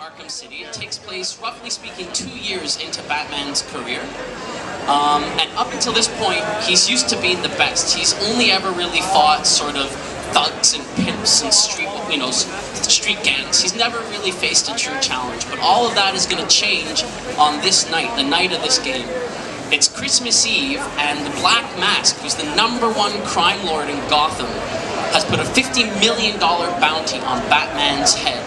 Arkham City. It takes place, roughly speaking, 2 years into Batman's career. And up until this point, he's used to being the best. He's only ever really fought sort of thugs and pimps and street gangs. He's never really faced a true challenge. But all of that is going to change on this night, the night of this game. It's Christmas Eve, and the Black Mask, who's the #1 crime lord in Gotham, has put a $50 million bounty on Batman's head.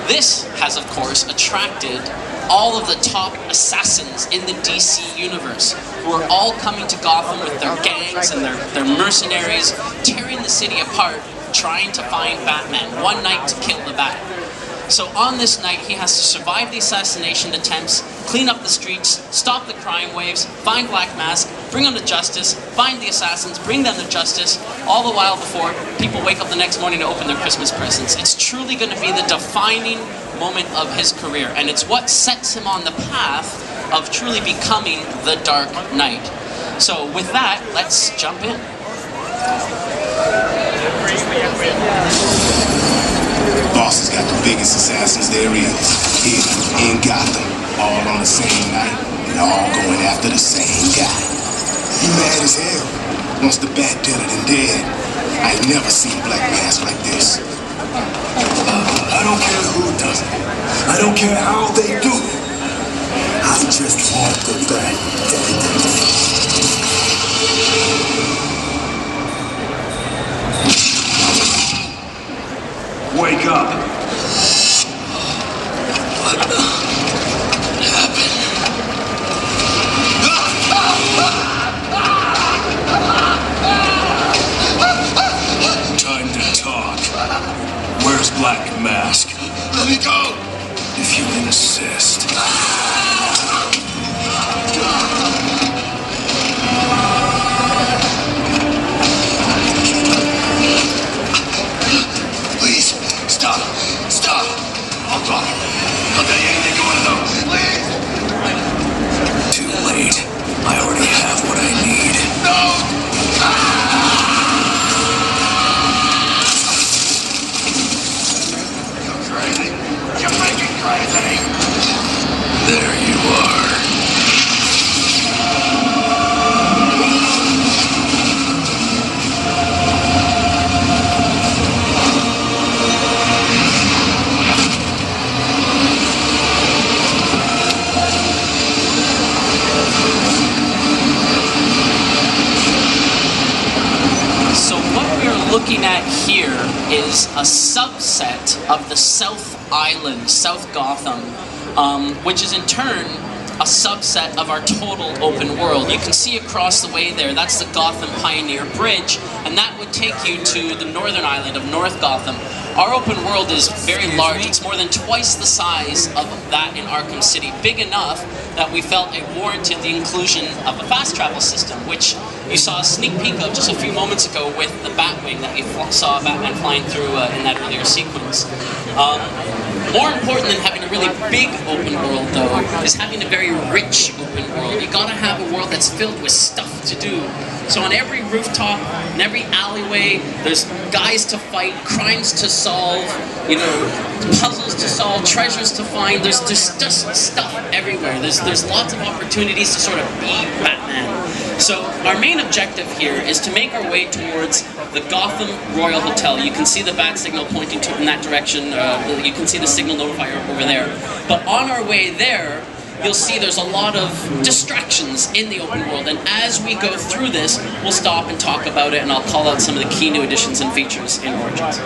This has, of course, attracted all of the top assassins in the DC universe, who are all coming to Gotham with their gangs and their mercenaries, tearing the city apart, trying to find Batman. One night to kill the Bat. So on this night, he has to survive the assassination attempts, clean up the streets, stop the crime waves, find Black Mask, bring them to justice, find the assassins, bring them to justice, all the while before people wake up the next morning to open their Christmas presents. It's truly going to be the defining moment of his career, and it's what sets him on the path of truly becoming the Dark Knight. So with that, let's jump in. Boss has got the biggest assassins there is, here in Gotham, all on the same night, and all going after the same guy. He mad as hell. Wants the Bat deader than dead. I ain't never seen Black Mask like this. I don't care who does it. I don't care how they do it. I just want the Bat deader. Wake up! What happened? Time to talk. Where's Black Mask? Let me go! If you insist. Looking at here is a subset of the South Island, South Gotham, which is in turn a subset of our total open world. You can see across the way there, that's the Gotham Pioneer Bridge, and that would take you to the northern island of North Gotham. Our open world is very large. It's more than twice the size of that in Arkham City. Big enough that we felt it warranted the inclusion of a fast travel system, which you saw a sneak peek of just a few moments ago with the Batwing that you saw Batman flying through in that earlier sequence. More important than having a really big open world, though, is having a very rich open world. You gotta have a world that's filled with stuff to do. So on every rooftop, in every alleyway, there's guys to fight, crimes to solve, puzzles to solve, treasures to find. There's just stuff everywhere. There's lots of opportunities to sort of be Batman. So our main objective here is to make our way towards the Gotham Royal Hotel. You can see the bat signal pointing in that direction. You can see the signal notifier over there. But on our way there, you'll see there's a lot of distractions in the open world, and as we go through this, we'll stop and talk about it, and I'll call out some of the key new additions and features in Origins.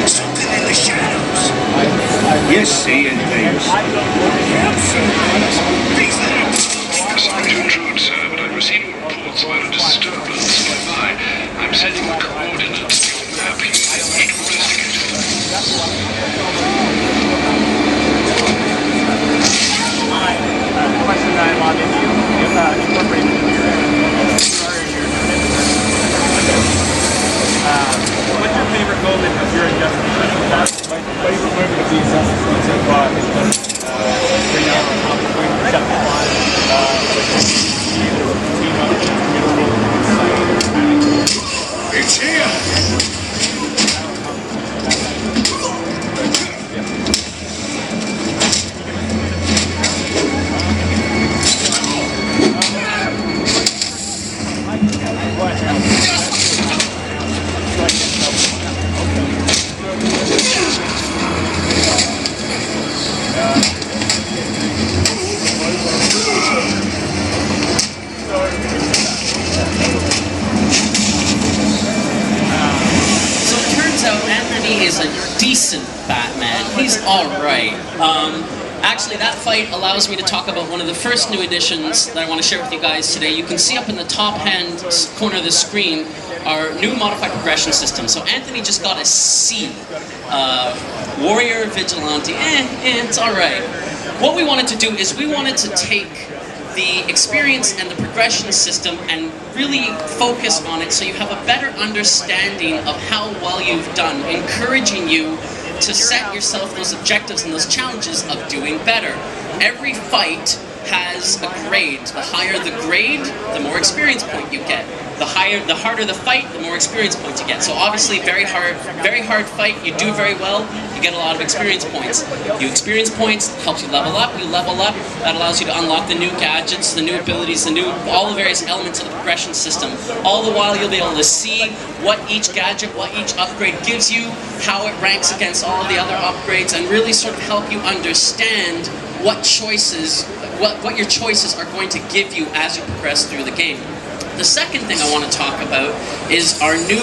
Something in the shadows. Yes, seeing things. Sorry to intrude, sir, but I'm receiving reports about a disturbance nearby. I'm sending the coordinates to your map. You may wish to investigate it. Question that I logged into, if incorporated into your Anthony is a decent Batman. He's alright. Actually, that fight allows me to talk about one of the first new additions that I want to share with you guys today. You can see up in the top-hand corner of the screen our new modified progression system. So Anthony just got a C. Warrior, Vigilante, it's alright. What we wanted to do is we wanted to take the experience and the progression system and really focus on it so you have a better understanding of how well you've done, encouraging you to set yourself those objectives and those challenges of doing better. Every fight has a grade. The higher the grade, the more experience point you get. The harder the fight, the more experience points you get. So obviously, very hard fight. You do very well, you get a lot of experience points. You experience points, helps you level up. You level up, that allows you to unlock the new gadgets, the new abilities, all the various elements of the progression system. All the while, you'll be able to see what each gadget, what each upgrade gives you, how it ranks against all of the other upgrades, and really sort of help you understand what choices, what your choices are going to give you as you progress through the game. The second thing I want to talk about is our new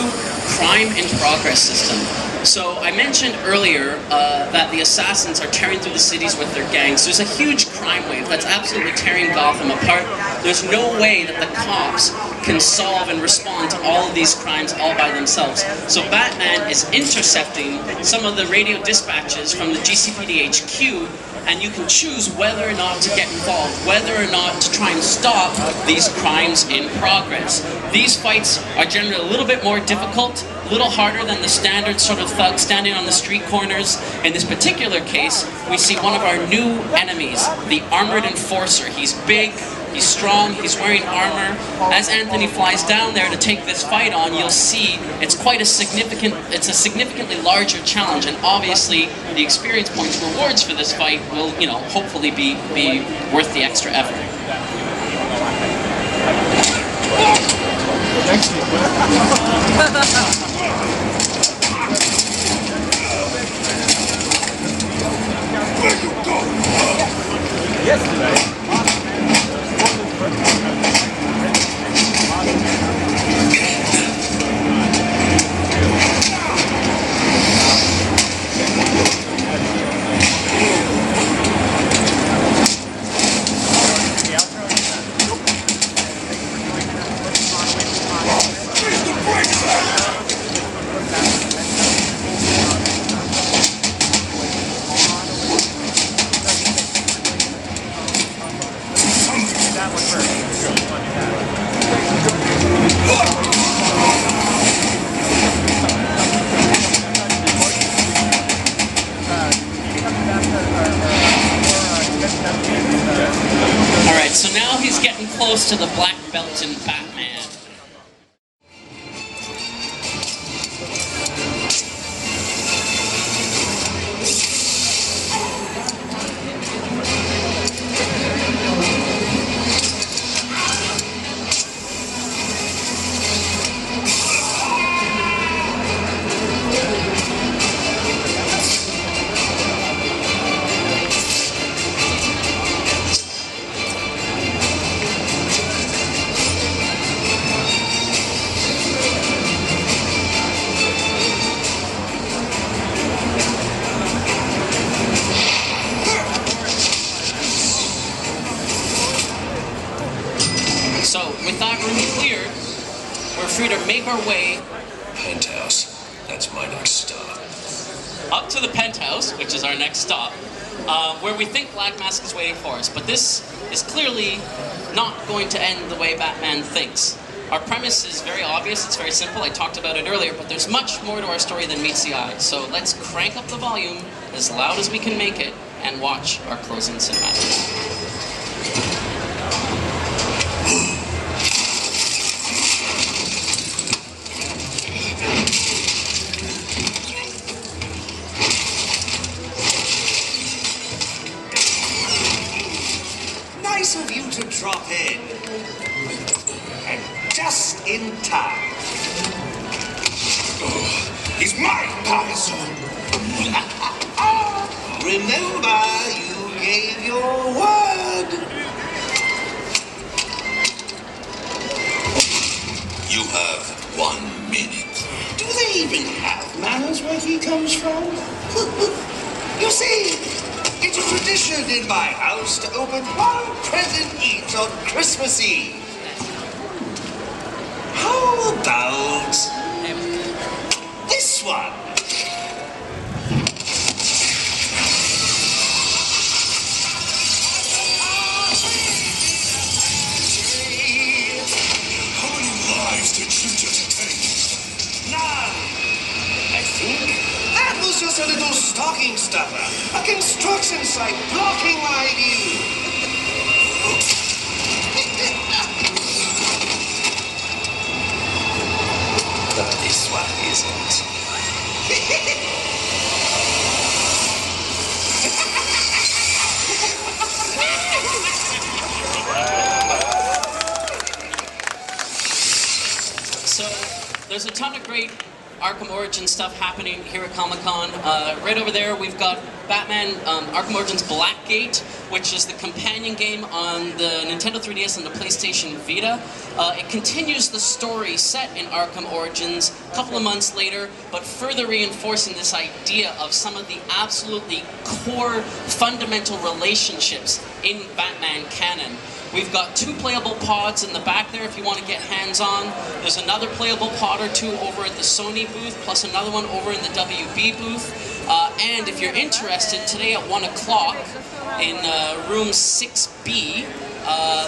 crime in progress system. So I mentioned earlier that the assassins are tearing through the cities with their gangs. There's a huge crime wave that's absolutely tearing Gotham apart. There's no way that the cops can solve and respond to all of these crimes all by themselves. So Batman is intercepting some of the radio dispatches from the GCPD HQ, and you can choose whether or not to get involved, whether or not to try and stop these crimes in progress. These fights are generally a little bit more difficult, a little harder than the standard sort of thug standing on the street corners. In this particular case, we see one of our new enemies, the Armored Enforcer. He's big, he's strong, he's wearing armor. As Anthony flies down there to take this fight on, you'll see it's a significantly larger challenge, and obviously the experience points rewards for this fight will, hopefully be worth the extra effort. Where you go? Yesterday. Alright, so now he's getting close to the black belt in Batman. So, with that room cleared, we're free to make our way Penthouse. That's my next stop. up to the penthouse, which is our next stop, where we think Black Mask is waiting for us. But this is clearly not going to end the way Batman thinks. Our premise is very obvious, it's very simple, I talked about it earlier, but there's much more to our story than meets the eye. So let's crank up the volume as loud as we can make it and watch our closing cinematic. Nice of you to drop in. And just in time. He's my Patterson. Remember, you gave your word. You have 1 minute. Do they even have manners worth he comes from? You see, it's a tradition in my house to open one present each on Christmas Eve. How about this one? How many lives did you just take? None, I think. That was just a little stocking stuffer. A construction site blocking my view. But this one isn't. So there's a ton of great Arkham Origins stuff happening here at Comic-Con. Right over there we've got Batman Arkham Origins Blackgate, which is the companion game on the Nintendo 3DS and the PlayStation Vita. It continues the story set in Arkham Origins a couple of months later, but further reinforcing this idea of some of the absolutely core fundamental relationships in Batman canon. We've got 2 playable pods in the back there if you want to get hands-on. There's another playable pod or 2 over at the Sony booth, plus another one over in the WB booth. And if you're interested, today at 1 o'clock in room 6B,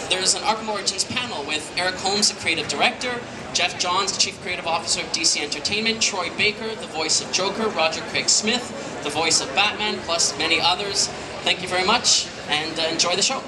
there's an Arkham Origins panel with Eric Holmes, the creative director, Jeff Johns, the chief creative officer of DC Entertainment, Troy Baker, the voice of Joker, Roger Craig Smith, the voice of Batman, plus many others. Thank you very much, and enjoy the show.